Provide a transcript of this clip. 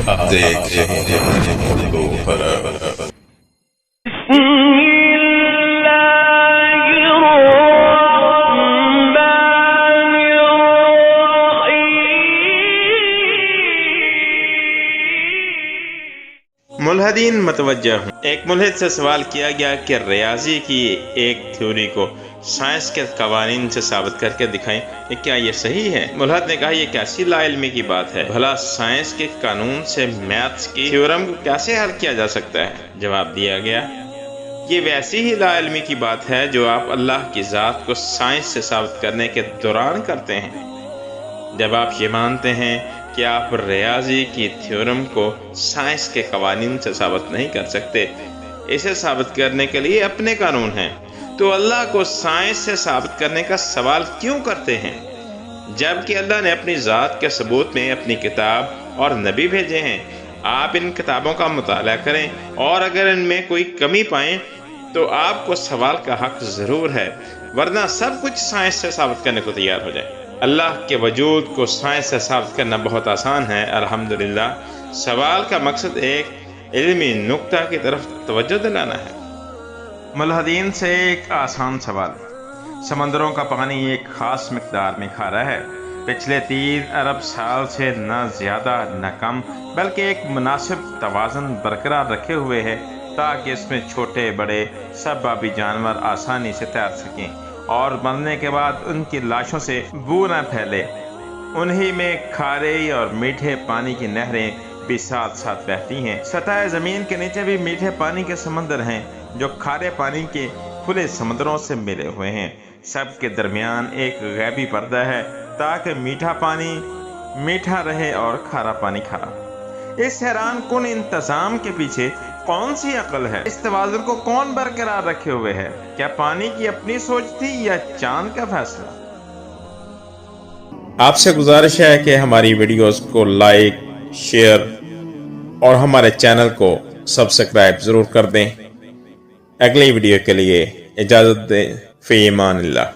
آپ دیکھ رہے ہیں اردو خبر۔ ملحدین متوجہ ہوں۔ ایک ملحد سے سوال کیا گیا کہ ریاضی کی ایک تھیوری کو سائنس کے قوانین سے ثابت کر کے دکھائیں کہ کیا یہ صحیح ہے؟ ملحد نے کہا یہ کیسی لا علمی کی بات ہے، بھلا سائنس کے قانون سے میتھس کی تھیورم کو کیسے حل کیا جا سکتا ہے؟ جواب دیا گیا یہ ویسی ہی لا علمی کی بات ہے جو آپ اللہ کی ذات کو سائنس سے ثابت کرنے کے دوران کرتے ہیں۔ جب آپ یہ مانتے ہیں کہ آپ ریاضی کی تھیورم کو سائنس کے قوانین سے ثابت نہیں کر سکتے، اسے ثابت کرنے کے لیے اپنے قانون ہیں، تو اللہ کو سائنس سے ثابت کرنے کا سوال کیوں کرتے ہیں؟ جبکہ اللہ نے اپنی ذات کے ثبوت میں اپنی کتاب اور نبی بھیجے ہیں۔ آپ ان کتابوں کا مطالعہ کریں اور اگر ان میں کوئی کمی پائیں تو آپ کو سوال کا حق ضرور ہے، ورنہ سب کچھ سائنس سے ثابت کرنے کو تیار ہو جائے۔ اللہ کے وجود کو سائنس سے ثابت کرنا بہت آسان ہے، الحمدللہ۔ سوال کا مقصد ایک علمی نقطہ کی طرف توجہ دلانا ہے۔ ملحدین سے ایک آسان سوال۔ سمندروں کا پانی ایک خاص مقدار میں کھارا ہے، پچھلے 3 ارب سال سے نہ زیادہ نہ کم بلکہ ایک مناسب توازن برقرار رکھے ہوئے ہے تاکہ اس میں چھوٹے بڑے سب آبی جانور آسانی سے تیر سکیں اور مرنے کے بعد ان کی لاشوں سے بو نہ پھیلے۔ انہی میں کھارے اور میٹھے پانی کی نہریں بھی ساتھ ساتھ بہتی ہیں۔ سطح زمین کے نیچے بھی میٹھے پانی کے سمندر ہیں جو کھارے پانی کے کھلے سمندروں سے ملے ہوئے ہیں۔ سب کے درمیان ایک غیبی پردہ ہے تاکہ میٹھا پانی میٹھا رہے اور کھارا پانی کھارا۔ اس حیران کن انتظام کے پیچھے کون سی عقل ہے؟ اس توازن کو کون برقرار رکھے ہوئے ہے؟ کیا پانی کی اپنی سوچ تھی یا چاند کا فیصلہ؟ آپ سے گزارش ہے کہ ہماری ویڈیوز کو لائک، شیئر اور ہمارے چینل کو سبسکرائب ضرور کر دیں۔ اگلی ویڈیو کے لیے اجازت دیں، فی امان اللہ۔